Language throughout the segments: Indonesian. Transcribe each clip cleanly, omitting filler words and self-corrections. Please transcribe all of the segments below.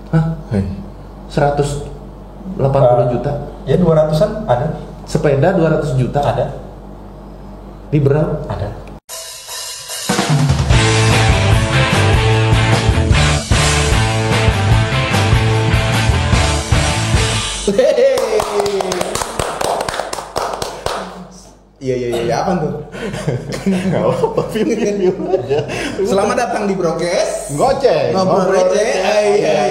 Hah? 180 juta? Ya 200-an ada. Sepeda 200 juta? Ada. Liberal? Ada. Iya, apa tuh? Nggak apa-apa, view aja. Selamat datang di Brokes. Ngoceh. Ngobrol receh.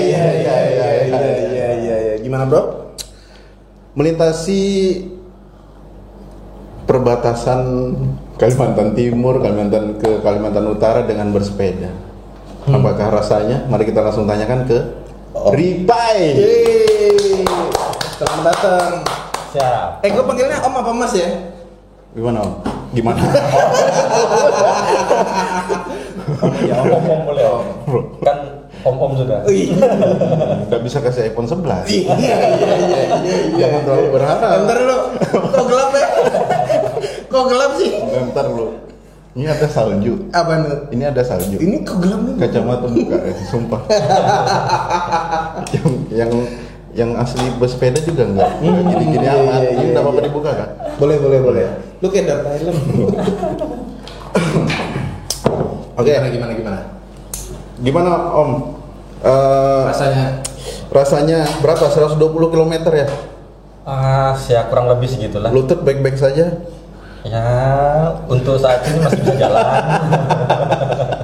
Iya. Gimana, Bro? Melintasi perbatasan Kalimantan Timur, Kalimantan ke Kalimantan Utara dengan bersepeda. Apakah rasanya? Mari kita langsung tanyakan ke Ripai. Yeay. Selamat datang. Siap. Gue panggilnya Om apa Mas ya? Gimana Om? Gimana? Ya om boleh om. Kan om sudah. Nggak bisa kasih iPhone 11. Iya. Jangan terlalu berharap. Bentar lu. Kok gelap ya? Kok gelap sih? Bentar lu. Ini ada salju. Apa nih? Ini ada salju. Ini kok gelap nih? Kacamata buka ya, sumpah. yang asli bersepeda juga enggak. Gini-gini amat. Ini enggak apa-apa dibuka kan? Boleh. Lu kayak Dark Thailand. Oke, gimana? Gimana Om? Rasanya berapa? 120 km ya? Ya kurang lebih segitulah. Lutut baik-baik saja? Ya untuk saat ini masih bisa jalan.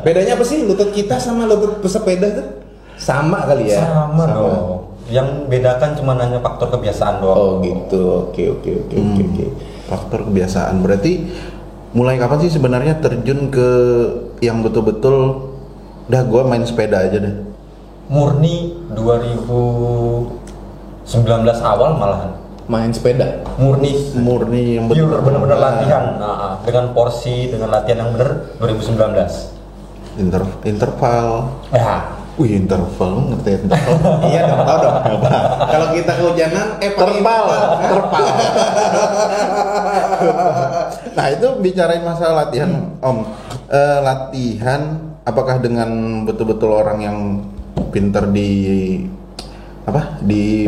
Bedanya apa sih lutut kita sama lutut pesepeda tuh? Sama kali ya? Sama dong. Yang bedakan cuma hanya faktor kebiasaan doang. Oh gitu. Oke. Faktor kebiasaan. Berarti mulai kapan sih sebenarnya terjun ke yang betul-betul gue main sepeda aja deh? Murni 2019 awal malahan. Main sepeda? Murni yang pure benar-benar latihan. Dengan porsi, dengan latihan yang benar 2019. Interval. Ya. Wih, interval, ngerti interval? Iya dong, tahu dong. Kalau kita kehujanan, terpal. Nah itu bicarain masalah latihan, Om. Latihan, apakah dengan betul-betul orang yang pintar di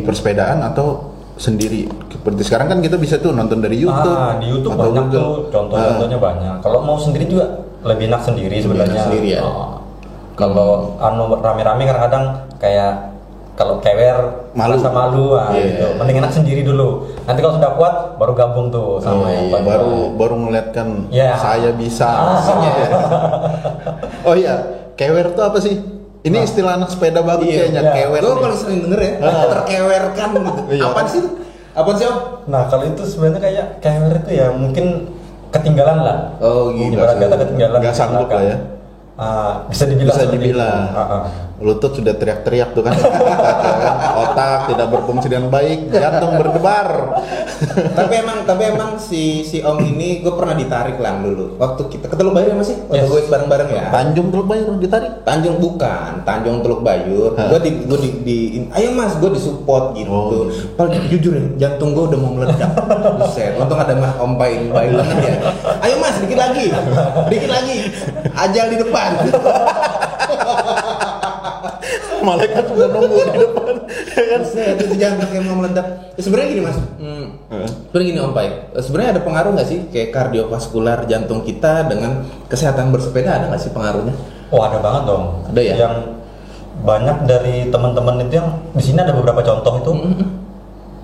persepedaan atau sendiri? Seperti sekarang kan kita bisa tuh nonton dari YouTube. Di YouTube atau banyak Google. tuh, contoh-contohnya banyak. Kalau mau sendiri juga lebih enak sendiri sebenarnya. Sendiri ya. Kalau rame-rame kadang-kadang kayak kalau kewer rasa malu gitu. Mending enak sendiri dulu. Nanti kalau sudah kuat baru gabung tuh sama yang baru melihatkan saya bisa. Oh iya, kewer tuh apa sih? Ini istilah anak sepeda banget kayaknya, kewer. Gue paling sering denger ya, terkewerkan gitu. Apaan sih? Apaan sih Om? Nah kalau itu sebenarnya kayak kewer itu ya mungkin ketinggalan lah. Oh gitu. Ibarat kata ketinggalan. Gak sanggup lah ya. Bisa dibilang. Lutut sudah teriak-teriak tuh kan. Otak tidak berfungsi dengan baik, jantung berdebar. tapi emang si Om ini gue pernah ditarik lah dulu. Waktu kita ke Teluk Bayur masih, waktu gue bareng-bareng ya. Tanjung Teluk Bayur ditarik? Tanjung Teluk Bayur. Gue di ayo Mas, gue disupport gitu. Padahal jujur ya, jantung gue udah mau meledak. Buset, untung ada Mas Om baik banget ya. Ayo Mas, dikit lagi. Ajal di depan. Malaikat sudah nunggu di depan. Itu jantung yang mau meledak. Sebenarnya gini Mas. Sebenarnya gini Om Pai. Sebenarnya ada pengaruh nggak sih kayak kardiovaskular jantung kita dengan kesehatan bersepeda, ada nggak sih pengaruhnya? Oh ada banget dong. Ada ya. Yang banyak dari teman-teman itu yang di sini ada beberapa contoh itu.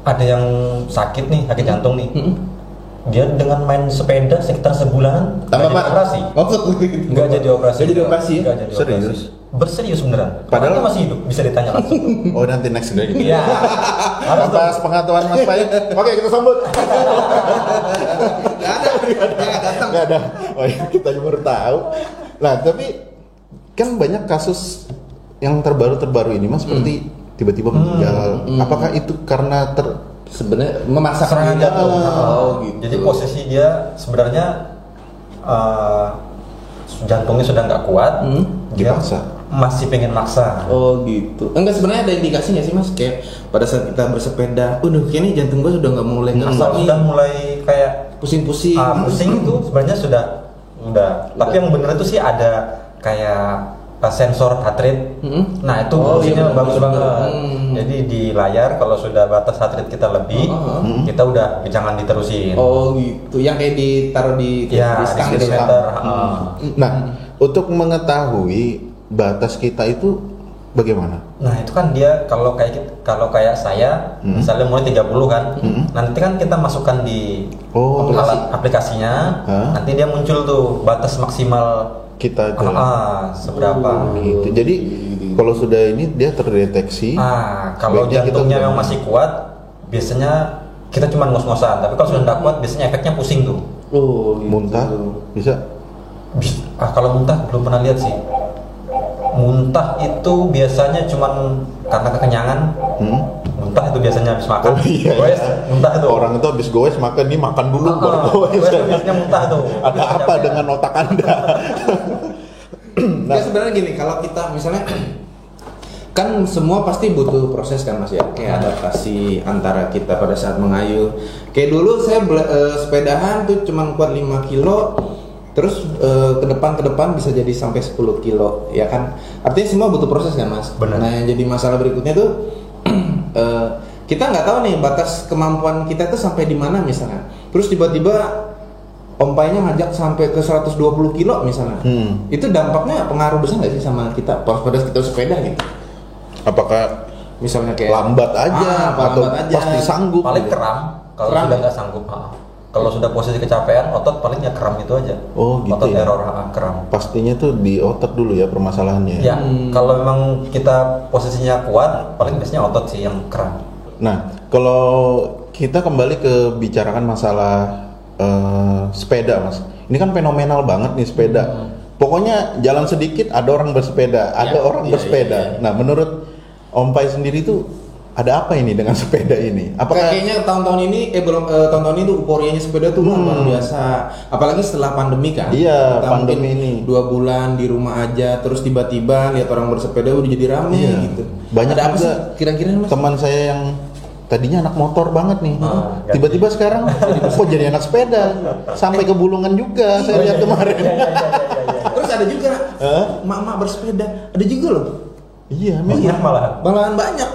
Ada yang sakit jantung nih. Dia dengan main sepeda sekitar sebulanan tambah operasi. Nggak jadi operasi. Nggak jadi Serius? operasi. Berserius beneran. Padahal dia masih hidup, bisa ditanya langsung. Oh nanti next day. Iya. Harus bahas pengetahuan Mas Pai. Oke, kita sambut. Nggak ada. Oh iya, kita baru tahu. Nah tapi kan banyak kasus yang terbaru ini Mas, seperti tiba-tiba meninggal. Apakah itu karena sebenarnya memaksakan jantung? Gitu. Jadi posisi dia sebenarnya jantungnya sudah nggak kuat, dia masih pengen maksa. Oh gitu. Enggak, sebenarnya ada indikasi nggak sih Mas, kayak pada saat kita bersepeda, kayaknya jantung gue sudah nggak mulai ngerasa nih. Sudah mulai kayak pusing-pusing. Pusing itu sebenarnya sudah. Tapi yang benar itu sih ada kayak sensor heart rate. Nah itu fungsinya bagus banget. Jadi di layar kalau sudah batas heart rate kita lebih, kita udah jangan diterusin. Oh gitu, yang kayak ditaruh di stang gitu ya. Nah, untuk mengetahui batas kita itu bagaimana? Nah itu kan dia kalau kayak saya misalnya mulai 30 kan, nanti kan kita masukkan di alat aplikasinya, nanti dia muncul tuh batas maksimal kita itu seberapa gitu. Jadi kalau sudah ini dia terdeteksi. Kalau jantungnya memang masih kuat, biasanya kita cuma ngos-ngosan. Tapi kalau sudah tidak kuat, biasanya efeknya pusing tuh. Oh, gitu. Muntah bisa? Kalau muntah belum pernah lihat sih. Muntah itu biasanya cuma karena kekenyangan. Muntah itu biasanya habis makan. Goes, muntah itu. Orang itu habis goes makan dulu baru goes. Goes biasanya muntah tuh. Ada apa dengan otak Anda? Nah, sebenarnya gini, kalau kita misalnya kan semua pasti butuh proses kan Mas ya, kayak adaptasi antara kita pada saat mengayuh. Kayak dulu saya sepedahan tuh cuman kuat 5 kilo, terus ke depan bisa jadi sampai 10 kilo, ya kan? Artinya semua butuh proses kan Mas. Benar. Nah yang jadi masalah berikutnya tuh kita nggak tahu nih batas kemampuan kita tuh sampai di mana misalnya. Terus tiba-tiba ompainya ngajak sampai ke 120 kilo misalnya. Itu dampaknya pengaruh besar nggak sih sama kita pada kita sepeda gitu? Apakah Misalnya kayak lambat aja atau pasti sanggup? Paling kram kalau sudah nggak sanggup. Kalau sudah posisi kecapean, otot paling ya kram itu aja. Oh gitu otot ya. error kram. Pastinya tuh di otot dulu ya permasalahannya. Ya, kalau memang kita posisinya kuat, paling biasanya otot sih yang kram. Nah, kalau kita kembali ke bicarakan masalah sepeda, Mas. Ini kan fenomenal banget nih sepeda. Pokoknya jalan sedikit ada orang bersepeda, ada orang bersepeda. Nah, menurut Om Pai sendiri tuh ada apa ini dengan sepeda ini? Apakah kayaknya tahun-tahun ini tahun-tahun ini tuh euforianya sepeda tuh luar biasa. Apalagi setelah pandemi kan. Iya, kita pandemi ini 2 bulan di rumah aja, terus tiba-tiba lihat orang bersepeda udah jadi rame gitu. Banyak ada apa juga sih kira-kira Mas? teman saya yang tadinya anak motor banget nih, tiba-tiba sekarang kok jadi anak sepeda, sampai ke Bulungan juga saya lihat kemarin. Terus ada juga mak-mak bersepeda, ada juga loh. Iya, Banyak memang. Malahan banyak.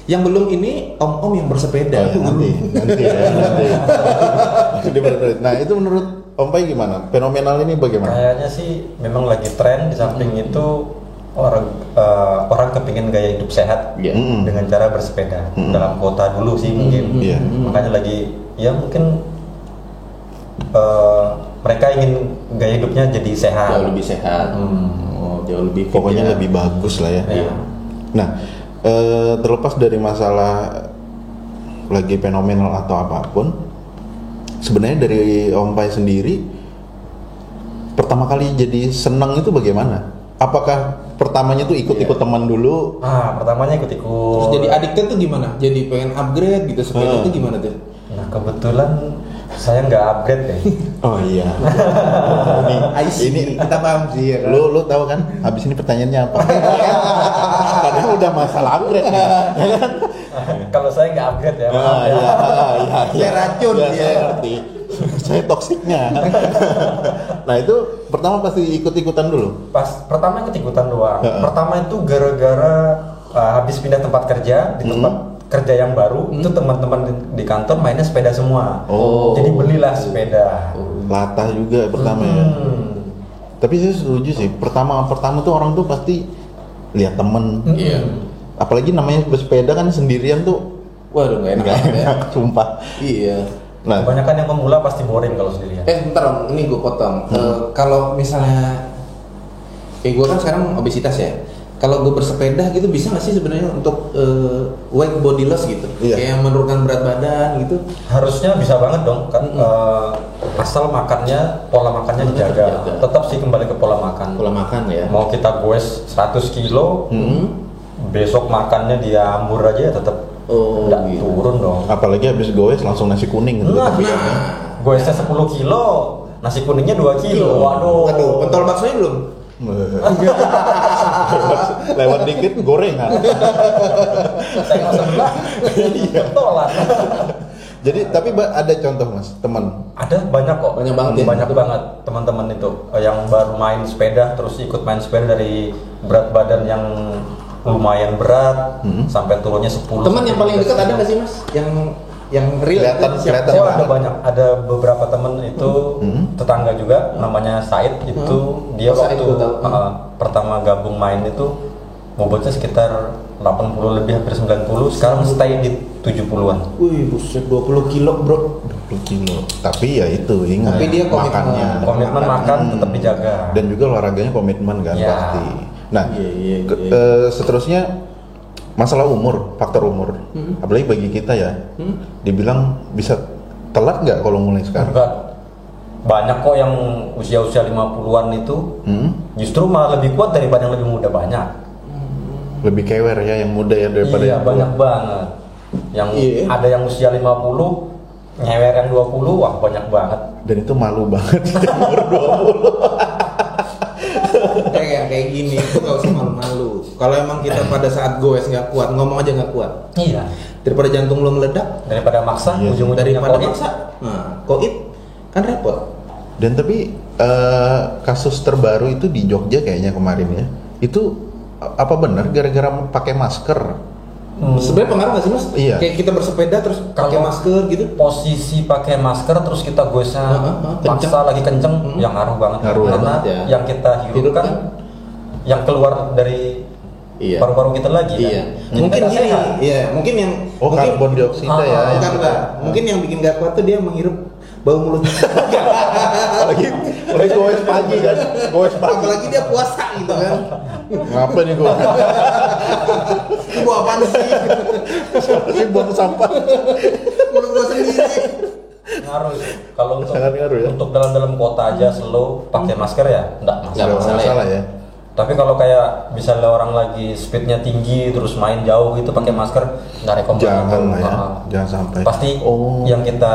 Yang belum ini om-om yang bersepeda. Nanti. Nah, itu menurut Om Pai gimana? Fenomenal ini bagaimana? Kayaknya sih memang lagi tren. Di samping itu orang kepingin gaya hidup sehat dengan cara bersepeda dalam kota dulu sih mungkin. Makanya lagi ya mungkin mereka ingin gaya hidupnya jadi sehat. Jauh lebih sehat. Jauh lebih Pokoknya lebih bagus lah ya. Iya. Nah, terlepas dari masalah lagi fenomenal atau apapun, sebenarnya dari Om Pai sendiri pertama kali jadi senang itu bagaimana? Apakah pertamanya tuh ikut-ikut teman dulu? Pertamanya ikut-ikut. Terus jadi adiknya tuh gimana? Jadi pengen upgrade gitu sepeda tuh gimana tuh? Nah kebetulan saya nggak upgrade deh. Oh iya. Ini kita paham sih ya kan? Lu tahu kan? Habis ini pertanyaannya apa? Padahal udah masalah upgrade nih. Kalau saya nggak upgrade ya. Iya. Saya racun ya. ya. Saya ngerti. Saya toksiknya. Nah itu pertama pasti ikut-ikutan dulu. Pertama ikut-ikutan doang. Pertama itu gara-gara habis pindah tempat kerja di tempat kerja yang baru itu teman-teman di kantor mainnya sepeda semua. Jadi belilah sepeda. Latah juga pertama ya. Tapi saya setuju sih. Pertama tuh orang tuh pasti lihat temen. Iya. Apalagi namanya bersepeda kan sendirian tuh. Waduh nggak enak ya. Sumpah. Iya. Nah, Kebanyakan yang memula pasti boring kalau sendirian. Bentar Om, ini gue potong. Kalau misalnya kayak gue kan sekarang obesitas ya. Kalau gue bersepeda gitu bisa nggak sih sebenarnya untuk weight body loss gitu? Kayak menurunkan berat badan gitu? Harusnya bisa banget dong kan. Asal pola makannya dijaga. Tetap sih kembali ke pola makan. Pola makan ya. Mau kita goes 100 kilo, besok makannya diambur aja ya tetap nggak gitu. turun dong. apalagi habis goes langsung nasi kuning gitu. Goesnya 10 kilo, nasi kuningnya 2 kilo. Waduh. Pentol baksonya belum? Lewat dikit gorengan. Saya nggak sebelah. Pentolan. Jadi tapi ada contoh Mas, teman. Ada banyak kok. Banyak banget ya? Banyak banget teman-teman itu yang baru main sepeda terus ikut main sepeda dari berat badan yang lumayan berat sampai turunnya 10. Teman yang paling dekat ada nggak sih mas? Yang real kelihatan Oh, ada banyak, ada beberapa temen itu tetangga juga, namanya Said itu dia Said waktu pertama gabung main itu bobotnya sekitar 80 lebih hampir 90, sekarang stay di 70-an. Wih, buset 20 kilo bro. 20 kilo. Tapi ya itu ingat. Tapi dia komitmen makan tetap dijaga. Dan juga olahraganya komitmen kan Ya. pasti. Nah, seterusnya masalah umur, faktor umur. Apalagi bagi kita ya. Dibilang bisa telat nggak kalau mulai sekarang? Enggak. Banyak kok yang usia-usia 50-an itu justru malah lebih kuat daripada yang lebih muda banyak. Lebih kewer ya yang muda ya daripada Iya, yang banyak banget. Yang ada yang usia 50 nyewer yang 20, wah banyak banget. Dan itu malu banget umur 20. kayak gini itu nggak usah malu-malu. Kalau emang kita pada saat goes nggak kuat, ngomong aja nggak kuat. Iya. Daripada jantung lo meledak, Daripada maksa, ujung-ujungnya daripada koit. maksa, koit kan repot. Dan tapi kasus terbaru itu di Jogja kayaknya kemarin ya. Itu apa benar gara-gara pakai masker? Sebenarnya pengaruh nggak sih mas? Iya. Kayak kita bersepeda terus pakai masker gitu. Posisi pakai masker terus kita goesnya maksa lagi kenceng, yang ngaruh banget. Karena yang kita hirup kan yang keluar dari paru-paru kita lagi kan. Mungkin gini, mungkin yang karbon dioksida ya. Mungkin yang bikin gak kuat tuh dia menghirup bau mulutnya. Apalagi goes pagi kan, Apalagi dia puasa gitu kan. Ngapa nih gua? Ibu apaan sih? Ini buang sampah. Mulut gua sendiri. Ngaruh sih. Kalau untuk Sangat ngaruh ya. untuk dalam kota aja slow pakai masker ya enggak Masalah ya. Tapi kalau kayak misalnya orang lagi speednya tinggi terus main jauh itu pakai masker nggak rekomendasi. Jangan lah ya. Jangan sampai. Pasti yang kita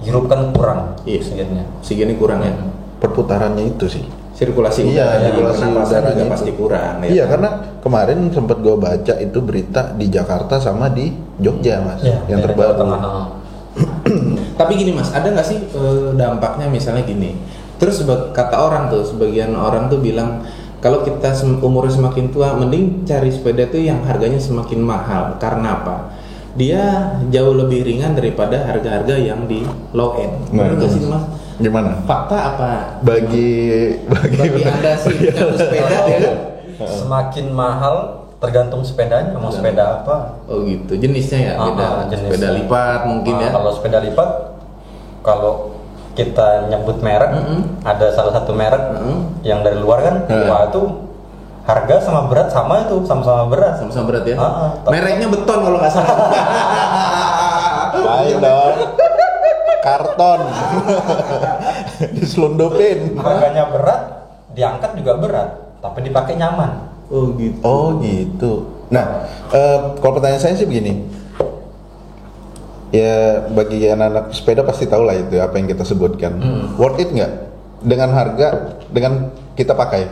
hirup kan kurang oksigennya. Oksigennya kurang ya. Perputarannya itu sih. Sirkulasi udara juga pasti kurang. Iya, karena kemarin sempat gue baca itu berita di Jakarta sama di Jogja mas, yang terbaru. Tapi gini mas, ada nggak sih dampaknya misalnya gini? Terus kata orang tuh, sebagian orang tuh bilang kalau kita umurnya semakin tua, mending cari sepeda tuh yang harganya semakin mahal. Karena apa? Dia jauh lebih ringan daripada harga-harga yang di low end. Benar nggak sih mas? Gimana? Fakta apa? Bagi Anda sih pecandu sepeda ya? Semakin mahal tergantung sepedanya, mau sepeda apa? Oh gitu, jenisnya ya beda. Jenisnya. Sepeda lipat mungkin ya. Kalau sepeda lipat, kalau kita nyebut merek, ada salah satu merek yang dari luar kan, wah itu harga sama berat sama itu, sama-sama berat. Sama-sama berat ya. Mereknya beton kalau nggak salah. Baik dong. Karton. Diselundupin. Harganya berat, diangkat juga berat, tapi dipakai nyaman. Oh gitu. Oh gitu. Nah, kalau pertanyaan saya sih begini. Ya bagi anak-anak sepeda pasti tahu lah itu apa yang kita sebutkan. Worth it nggak dengan harga dengan kita pakai?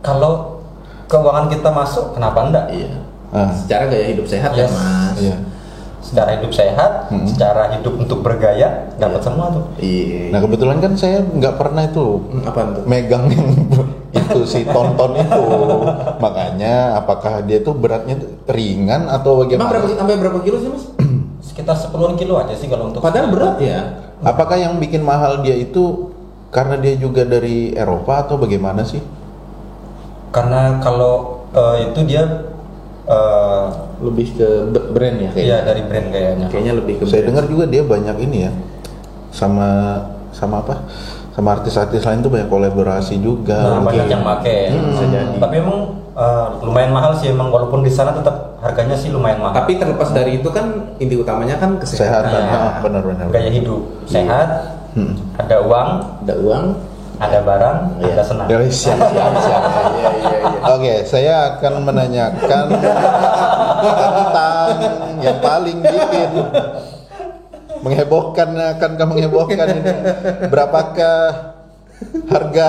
Kalau keuangan kita masuk, kenapa enggak? Iya. Secara gaya hidup sehat ya mas. Iya. Secara hidup sehat, secara hidup untuk bergaya, dapat semua tuh. Iya. Nah kebetulan kan saya nggak pernah itu megang yang itu si tonton itu, makanya apakah dia tuh beratnya tuh ringan atau bagaimana? Emang sampai berapa kilo sih mas? Sekitar 10 kilo aja sih kalau untuk. Padahal berat ya. Apakah yang bikin mahal dia itu karena dia juga dari Eropa atau bagaimana sih? Karena kalau itu dia lebih ke brand ya kayaknya. Iya dari brand kayaknya. Kayaknya lebih ke. Saya dengar juga dia banyak ini ya, sama apa? Sama artis-artis lain tuh banyak kolaborasi juga. Nah, banyak yang pakai. Tapi emang lumayan mahal sih emang, walaupun di sana tetap harganya sih lumayan mahal. Tapi terlepas dari itu kan inti utamanya kan kesehatan. Benar-benar. Gaya hidup sehat, ada uang, ada barang, ada senang. Ya, siap. Oke, saya akan menanyakan tentang yang paling bikin menghebohkan ini. Berapakah harga?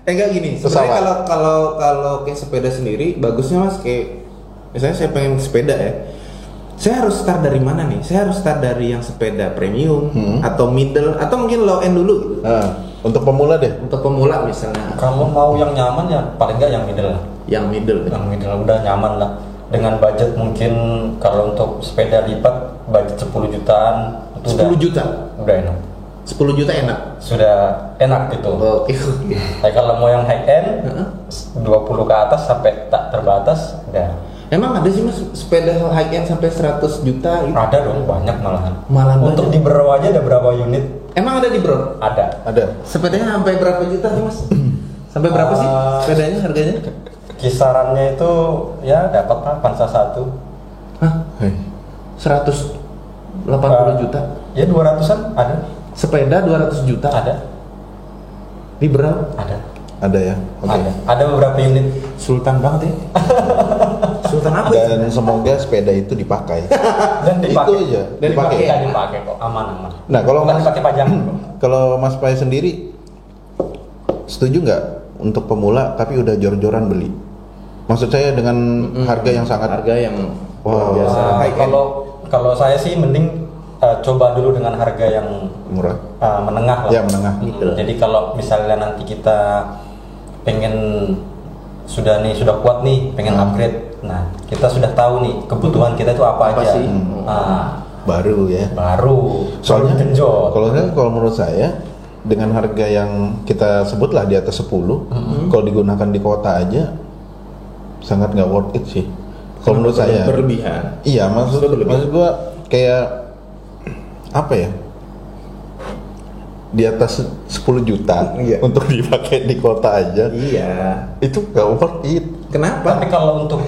Enggak gini. Sebenarnya kalau kayak sepeda sendiri bagusnya mas, kayak misalnya saya pengen sepeda ya. Saya harus start dari mana nih? Saya harus start dari yang sepeda premium atau middle atau mungkin low end dulu gitu. Untuk pemula deh. Untuk pemula misalnya. Kamu mau yang nyaman ya paling nggak yang middle lah. Yang middle. Yang middle udah nyaman lah. Dengan budget mungkin kalau untuk sepeda lipat budget 10 jutaan itu 10 juta. Udah enak. 10 juta enak. Sudah enak gitu. Oke. Tapi kalau mau yang high end 20 ke atas sampai tak terbatas udah. Emang ada sih Mas sepeda high end sampai 100 juta gitu? Ada dong, banyak malahan. Untuk banyak. di Bro aja ada berapa unit? Emang ada di Bro? Ada. Sepedanya sampai berapa juta sih Mas? Sampai berapa sih sepedanya harganya? Kisarannya itu ya dapat Avanza 1. Hah? Hei. 180 juta? Ya 200-an ada. Sepeda 200 juta? Ada. Di Bro? Ada ya. Oke. Ada beberapa unit. Sultan banget ya. Sultan apa itu? Dan semoga sepeda itu dipakai. Dan dipakai. Itu aja. Dan dipakai. Tidak dipakai kok, aman. Nah, kalau Bukan Mas pakai pajak. kalau Mas Pai sendiri setuju nggak untuk pemula tapi udah jor-joran beli? Maksud saya dengan harga yang sangat Harga yang Wow. biasa high end. Kalau saya sih mending coba dulu dengan harga yang murah. menengah lah. Ya, menengah. Jadi kalau misalnya nanti kita pengen sudah kuat nih, pengen upgrade. Nah, kita sudah tahu nih kebutuhan kita itu apa aja. sih? Baru ya. Baru. Soalnya genjot. kalau menurut saya dengan harga yang kita sebutlah di atas 10, kalau digunakan di kota aja sangat nggak worth it sih. Kalau menurut saya berlebihan. Iya, maksud gua kayak apa ya? Di atas 10 juta untuk dipakai di kota aja. Iya. Itu nggak worth it. Kenapa? Tapi kalau untuk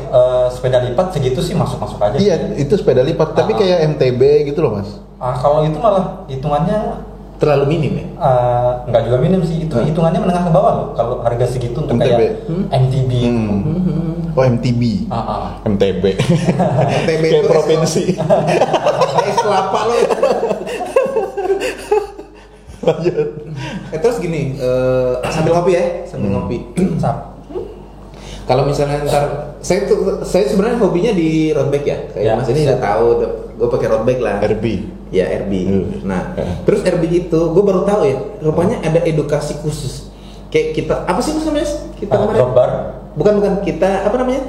sepeda lipat segitu sih masuk aja. Iya, itu sepeda lipat, tapi kayak MTB gitu loh, Mas. Kalau itu malah hitungannya Terlalu minim ya? nggak juga minim sih, itu hitungannya menengah ke bawah loh kalau harga segitu untuk MTB. kayak MTB. Oh, MTB. MTB. MTB Kayak itu provinsi. es kelapa loh. Lanjut. Terus gini, sambil ngopi ya, sambil ngopi. Kalau misalnya ntar saya sebenarnya hobinya di road bike ya. Kayak Mas ini udah tahu, gue pakai road bike lah. RB. Ya RB. Nah, terus RB itu gue baru tahu ya, rupanya ada edukasi khusus. Kayak kita apa sih Mas namanya? Kita kemarin. Drop bar. Bukan kita apa namanya?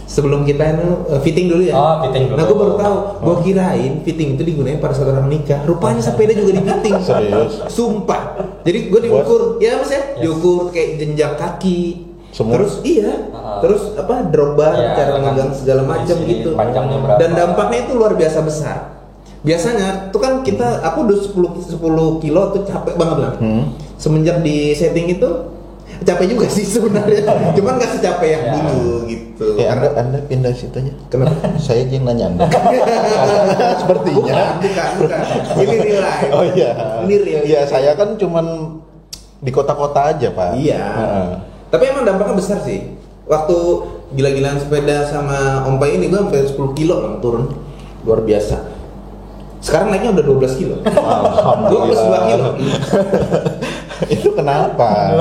Sebelum kita fitting dulu ya. Fitting dulu. Nah, gue baru tahu. Gue kirain fitting itu digunakan pada saat orang nikah. Rupanya sepeda juga di fitting. Serius? Sumpah. Jadi gue diukur, ya Mas ya, diukur kayak jenjang kaki. Semua? Terus terus apa drop bar, cara megang segala macam gitu. Panjangnya berapa? Dan dampaknya itu luar biasa besar. Biasanya tuh kan aku udah 10 kilo tuh capek banget lah. Semenjak di setting itu capek juga sih sebenarnya. Cuman nggak secapek yang dulu gitu. Anda pindah situ aja. Kenapa? Saya aja yang nanya Anda. Sepertinya. Bukan. Ini real life. Oh iya. Ini real. Iya, saya kan cuman di kota-kota aja, Pak. Iya. Tapi emang dampaknya besar sih. Waktu gila-gilaan sepeda sama Om Pai ini gue sampai 10 kilo bang, turun. Luar biasa. Sekarang naiknya udah 12 kilo. Gue plus 2 kilo. Itu kenapa?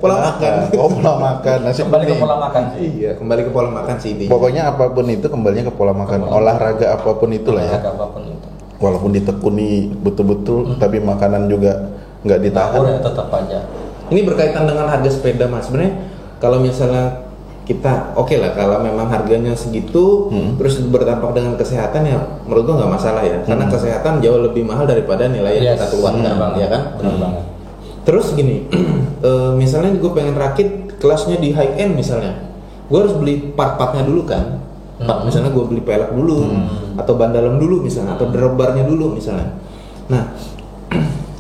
Pola makan. Oh, pola makan. Nasi Kembali ke kuning. pola makan sih. Iya, kembali ke pola makan sih intinya. Pokoknya apapun itu kembalinya ke pola makan. Olahraga apapun itulah ya. Olahraga apapun itu. Walaupun ditekuni betul-betul, tapi makanan juga nggak ditahan. Ya tetap aja. Ini berkaitan dengan harga sepeda Mas. Sebenarnya kalau misalnya kita oke lah kalau memang harganya segitu terus berdampak dengan kesehatan ya menurut gua nggak masalah ya. Karena kesehatan jauh lebih mahal daripada nilai yang kita keluarkan, ya kan? Benar banget. Terus gini, misalnya gue pengen rakit kelasnya di high end misalnya, gue harus beli part-partnya dulu kan. Misalnya gue beli pelek dulu, atau ban dalam dulu misalnya, atau drop barnya dulu misalnya. Nah,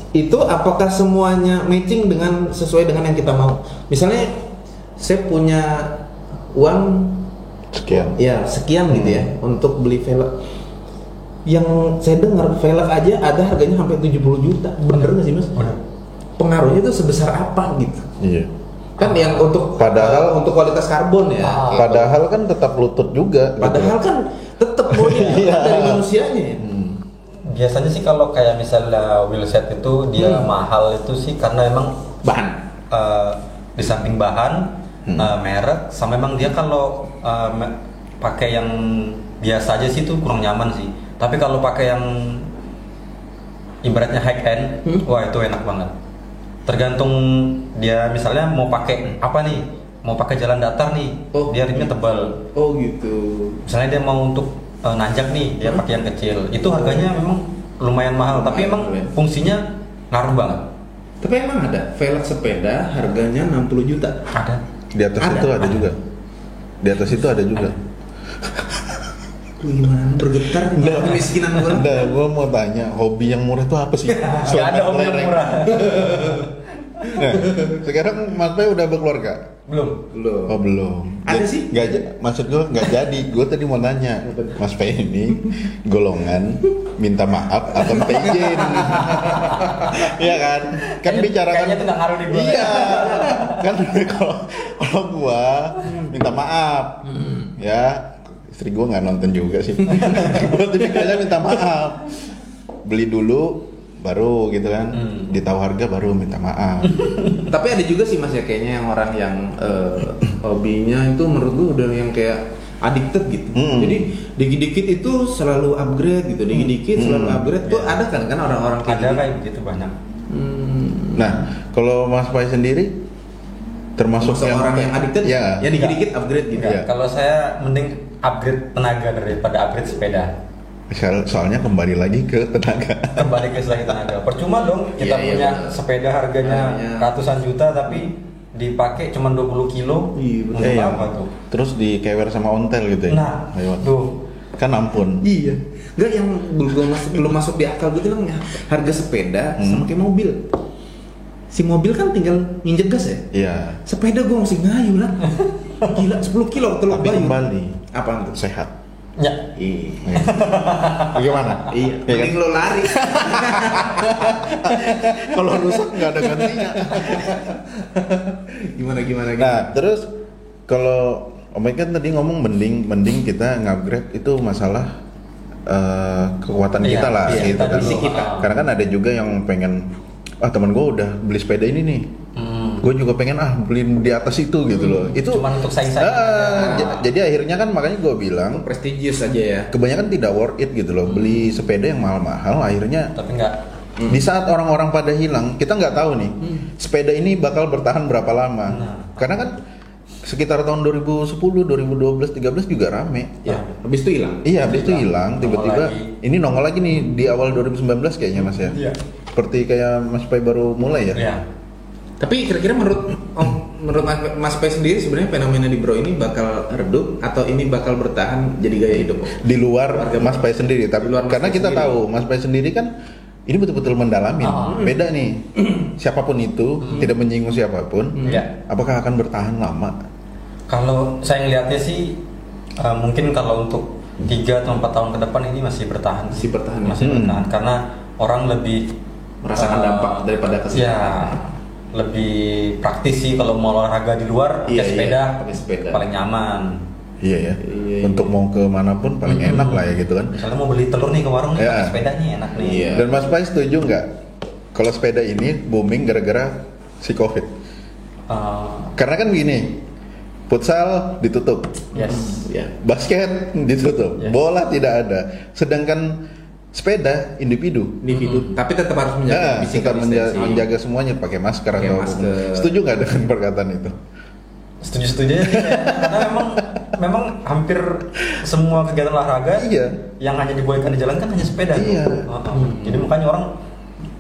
itu apakah semuanya matching dengan sesuai dengan yang kita mau? Misalnya saya punya uang Sekian. ya sekian gitu ya untuk beli velg. Yang saya dengar velg aja ada harganya sampai 70 juta. Bener nggak sih Mas? Bener. Pengaruhnya itu sebesar apa gitu? Iya. Kan yang untuk untuk kualitas karbon ya. Padahal kan tetap lutut juga. Padahal kan tetap body dari manusianya ya. Biasanya sih kalau kayak misalnya wheelset itu dia mahal itu sih karena emang Bahan. Di samping bahan, merek, sama memang dia kalau pakai yang biasa aja sih itu kurang nyaman sih. Tapi kalau pakai yang ibaratnya high end, wah itu enak banget. Tergantung dia misalnya mau pakai apa nih, mau pakai jalan datar nih, dia rimnya tebal. Oh gitu. Misalnya dia mau untuk nanjak nih, dia pakai yang kecil. Itu harganya memang lumayan mahal, tapi emang fungsinya ngaruh banget. Tapi emang ada velg sepeda harganya 60 juta. Ada. Di atas itu ada juga. Di atas itu ada juga. Gimana bergetar kemiskinan gue. Gue mau tanya, hobi yang murah itu apa sih? Gak ada hobi yang murah. Nah, sekarang Mas Pai udah berkeluarga? Belum. Oh belum. Ada sih? Maksud gue nggak jadi. Gue tadi mau nanya, Mas Pai ini golongan minta maaf atau minta izin? Iya kan? Kan bicarakan. Kayaknya itu nggak ngaruh di gue. Iya. Kan kalau gue minta maaf, ya istri gue nggak nonton juga sih. Gue tadi kayaknya minta maaf. Beli dulu, baru gitu kan, ditahu harga baru minta maaf. Tapi ada juga sih Mas ya kayaknya yang orang yang hobinya itu menurut gue udah yang kayak addicted gitu. Jadi dikit-dikit itu selalu upgrade gitu, dikit-dikit selalu upgrade. Tuh ada kan orang-orang kayak begitu banyak. Nah, kalau Mas Pai sendiri termasuk yang orang yang addicted ya dikit-dikit upgrade gitu. Ya. Kalau saya mending upgrade tenaga daripada upgrade sepeda. Soalnya kembali lagi ke tenaga. Kembali ke tenaga. Percuma dong kita punya sepeda harganya ratusan juta tapi dipakai cuma 20 kilo. Untuk apa tuh? Terus dikewer sama ontel gitu ya. Nah, tuh kan ampun. Iya. Enggak yang belum masuk di akal gitu kan harga sepeda sama kayak mobil. Si mobil kan tinggal nginjek gas ya? Iya. Sepeda gue masih ngayu lah. Gila 10 kilo Teluk Bayu. Kembali. Apaan tuh? Sehat. Ya. Iya. Bagaimana? Iya. Mending lo lari. Kalau rusak nggak ada gantinya. Gimana? Nah, terus kalau Om Mike kan tadi ngomong mending kita ngupgrade itu masalah kekuatan kita lah, gitu kan. Karena kan ada juga yang pengen teman gue udah beli sepeda ini nih, gue juga pengen beli di atas itu gitu loh. Itu cuma untuk saing-saing. Jadi akhirnya kan makanya gue bilang prestigious aja ya. Kebanyakan tidak worth it gitu loh, beli sepeda yang mahal-mahal akhirnya. Tapi enggak. Di saat orang-orang pada hilang, kita nggak tahu nih sepeda ini bakal bertahan berapa lama. Karena kan sekitar tahun 2010, 2012, 13 juga rame. Ya, habis itu hilang. Iya, habis itu hilang. Tiba-tiba ini nongol lagi nih di awal 2019 kayaknya Mas ya. Iya. Seperti kayak Mas Pai baru mulai ya. Iya. Tapi kira-kira menurut Mas Pai sendiri sebenarnya fenomena di Bro ini bakal redup atau ini bakal bertahan jadi gaya hidup? Di luar Mas Pai sendiri, tapi karena kita tahu Mas Pai sendiri kan ini betul-betul mendalami. Beda nih. Siapapun itu, tidak menyinggung siapapun. Apakah akan bertahan lama? Kalau saya ngelihatnya sih mungkin kalau untuk 3 atau 4 tahun ke depan ini masih bertahan. Masih bertahan karena orang lebih merasakan dampak daripada kesehatan. Ya, lebih praktis sih kalau mau olahraga di luar pakai sepeda paling nyaman. Iya. Untuk mau ke manapun paling enak lah ya gitu kan. Misalnya mau beli telur nih ke warung nih pakai sepeda nih enak nih. Iya. Dan Mas Pai setuju nggak kalau sepeda ini booming gara-gara si COVID? Karena kan gini, futsal ditutup, basket ditutup, bola tidak ada. Sedangkan sepeda individu. Tapi tetap harus menjaga semuanya, pakai masker atau setuju nggak dengan perkataan itu? Setuju aja karena memang hampir semua kegiatan olahraga yang hanya dibolehkan di jalan kan hanya sepeda. Jadi makanya orang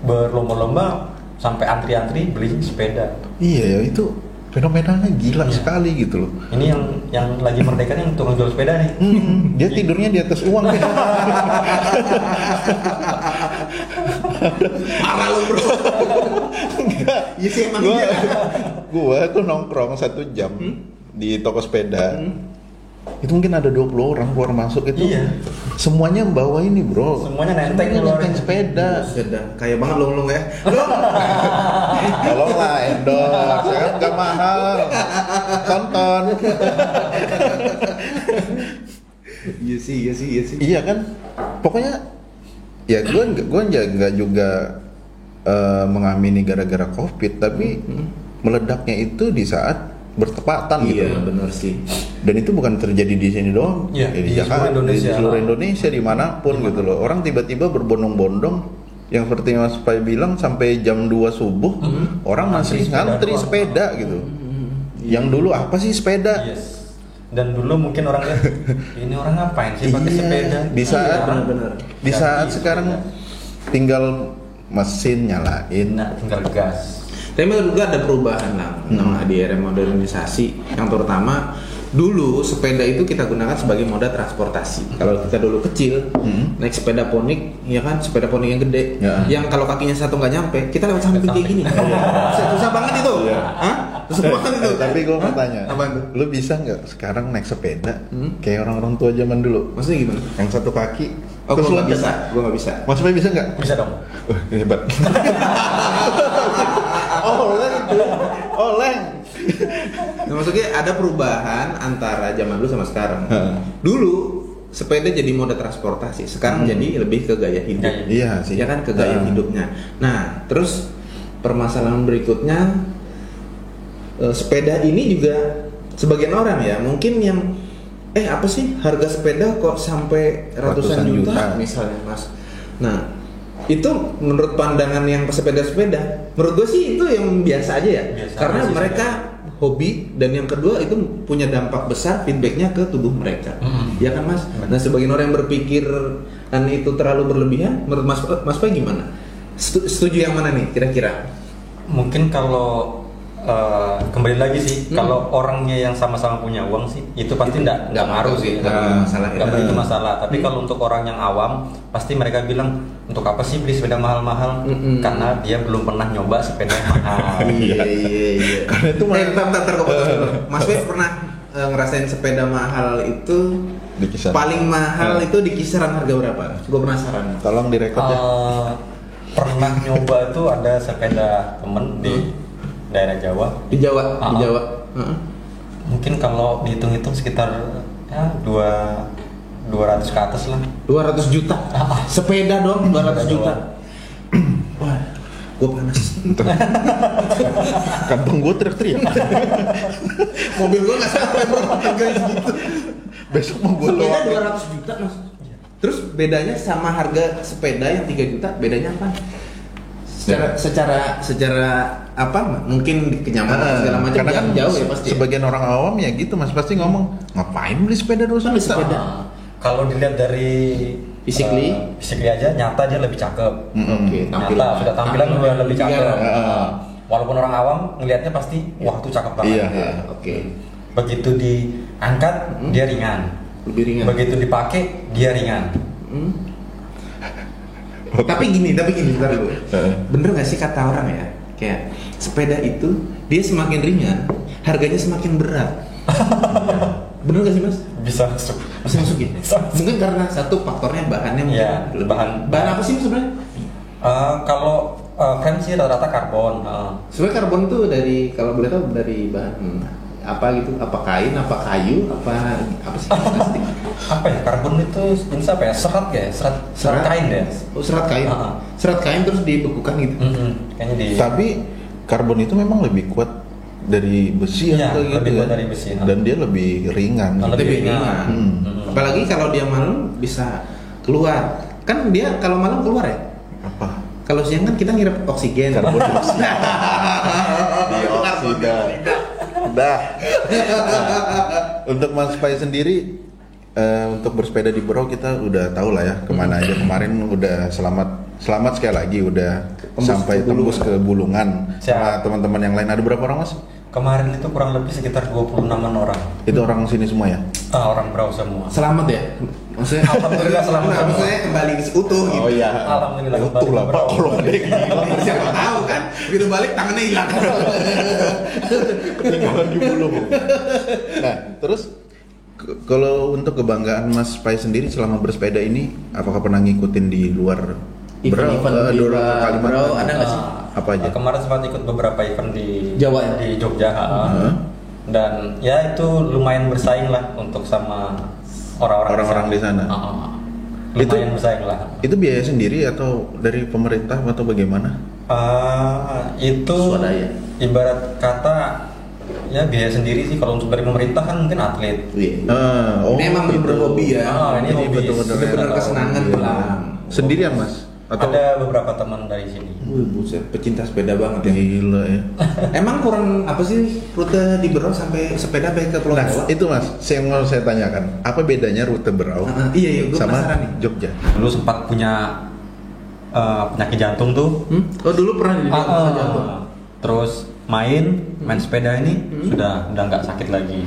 berlomba-lomba sampai antri-antri beli sepeda. Iya ya, itu fenomenanya gila sekali gitu loh. Ini yang lagi merdeka nih yang tukang jual sepeda nih. Dia tidurnya di atas uang. Parah lu bro. Enggak. Iya sih emang. Gua tuh nongkrong 1 jam di toko sepeda. Itu mungkin ada 20 orang keluar masuk itu. Semuanya bawa ini bro. Semuanya nenteng sepeda. Kayak banget lu ya. Tolonglah endorse, kan gak mahal. Tonton. Iya sih. Iya kan. Pokoknya ya gue nggak juga mengamini gara-gara COVID, tapi meledaknya itu di saat bertepatan gitu. Iya benar sih. Dan itu bukan terjadi di sini doang, di Jakarta, di seluruh Indonesia dimanapun gitu loh. Orang tiba-tiba berbondong-bondong, yang seperti Mas Pai bilang sampai jam 2 subuh orang masih ngantri sepeda gitu. Yang dulu apa sih sepeda? Yes. Dan dulu mungkin orang lihat ini orang ngapain sih pakai sepeda? Di saat benar-benar. di saat sekarang tinggal mesin nyalain, tinggal gas. Tapi menurut gue ada perubahan lah di era modernisasi, yang terutama dulu sepeda itu kita gunakan sebagai moda transportasi. Kalau kita dulu kecil naik sepeda ponik, ya kan, sepeda ponik yang gede, yang kalau kakinya satu nggak nyampe, kita lewat samping kayak gini. Susah banget itu. Hah? Susah banget itu. Tapi gue mau tanya, Apaan tuh? lu bisa nggak sekarang naik sepeda kayak orang-orang tua zaman dulu? Maksudnya gimana? Yang satu kaki. Oh, terus gue loncat. nggak bisa. Gue nggak bisa. Mas Bay bisa nggak? Bisa dong. Hebat. Oleng itu. Oleng. Nah, maksudnya ada perubahan antara zaman dulu sama sekarang. Dulu sepeda jadi moda transportasi, sekarang jadi lebih ke gaya hidup. Iya sih. Ya kan, ke gaya hidupnya. Nah, terus permasalahan berikutnya, sepeda ini juga sebagian orang ya mungkin yang apa sih harga sepeda kok sampai ratusan juta misalnya, Mas. Nah, itu menurut pandangan yang pesepeda-sepeda, menurut gue sih itu yang biasa aja ya. Karena mereka hobi, dan yang kedua itu punya dampak besar feedbacknya ke tubuh mereka. Ya kan, Mas? Nah, sebagian orang yang berpikir itu terlalu berlebihan, menurut Mas Pai gimana? Setuju yang mana nih kira-kira? Mungkin kalau kembali lagi sih, kalau orangnya yang sama-sama punya uang sih, itu pasti nggak ngaruh sih, nggak begitu masalah. Tapi kalau untuk orang yang awam, pasti mereka bilang untuk apa sih beli sepeda mahal-mahal? Karena dia belum pernah nyoba sepeda mahal. Iya. Karena itu Mas Wei pernah ngerasain sepeda mahal itu paling mahal itu di kisaran harga berapa? Gue penasaran. Tolong direkod ya. Pernah nyoba tuh ada sepeda temen di daerah Jawa. Di Jawa. Mungkin kalau dihitung-hitung sekitar ya 200 ke atas lah. 200 juta. Sepeda dong 200 juta. Wah, gue panas. Kantong gue teriak-teriak. Mobil gue nggak sampai harga segitu. Besok mau gue Sepeda 200 juta, Mas. Terus bedanya sama harga sepeda yang 3 juta, bedanya apa? Secara apa? Mungkin kenyamanan segala macam. Karena kan jauh ya pasti. Sebagian orang awam ya gitu, Mas, pasti ngomong ngapain beli sepeda 200 juta? Kalau dilihat dari physically aja nyata dia lebih cakep. Oke, Nyata sudah tampilan udah lebih cakep. Walaupun orang awam ngelihatnya pasti wah tuh cakep banget. Iya. Oke. Begitu diangkat dia ringan. Lebih ringan. Begitu dipakai dia ringan. Tapi gini, bentar dulu. Bener nggak sih kata orang ya? Kayak sepeda itu dia semakin ringan, harganya semakin berat. Bener nggak sih, Mas? Bisa masuk. Bisa masuk ya? Mungkin karena satu faktornya bahannya mungkin bahan apa sih sebenarnya? Kalau frame sih rata-rata karbon. Sebenarnya karbon itu dari, kalau boleh tahu, dari bahan apa gitu? Apa kain, apa kayu, apa sih plastik? Apa ya, karbon itu jenis apa ya? Serat ya? Serat kain ya? Oh, serat kain. Serat kain terus dibekukan gitu. Kayaknya Tapi karbon itu memang lebih kuat dari besi ya, gitu lebih kuat kan? dari besi. Dan dia lebih ringan. Lebih ringan. Apalagi kalau dia malam bisa keluar. Kan dia kalau malam keluar ya? Apa? Kalau siang kan kita ngirup oksigen. Karbon dioksida. Udah. Untuk Mas Pai sendiri, untuk bersepeda di Berau kita udah tahu lah ya kemana aja. Kemarin udah selamat sekali lagi udah tembus ke Bulungan sama teman-teman yang lain. Ada berapa orang, Mas? Kemarin itu kurang lebih sekitar 26-an orang. Itu orang sini semua ya? Orang Berau semua. Selamat ya? Maksudnya alhamdulillah selamat. Maksudnya kembali utuh gitu. Oh iya. Alhamdulillah utuh lah Pak. Kalau ada yang hilang, siapa tahu kan? Begitu balik tangannya hilang. ketinggalan di Bulung. Nah, terus kalau untuk kebanggaan Mas Pai sendiri selama bersepeda ini, apakah pernah ngikutin di luar event di Berau ada nggak sih? Apa aja? Kemarin sempat ikut beberapa event di Jawa ya? Di Jogja. Dan ya itu lumayan bersaing lah untuk sama orang-orang di sana. Lumayan bersaing lah. Itu biaya sendiri atau dari pemerintah atau bagaimana? Itu swadaya. Ibarat kata ya biaya sendiri sih. Kalau untuk dari pemerintah kan mungkin atlet. Ini emang bener-bener hobi ya. Ini hobi. Bener-bener kesenangan lah. Sendirian, Mas? Atau ada beberapa teman dari sini. Buset, pecinta sepeda banget ya. Gila ya. Emang kurang apa sih rute di Berau sampai sepeda baik ke Pulau Nah, Jawa? itu Mas, yang mau saya tanyakan. Apa bedanya rute Berau Iya, gue sama penasaran nih. Jogja? Dulu sempat punya penyakit jantung tuh. Oh dulu pernah jadi jantung. Terus main sepeda ini sudah nggak sakit lagi.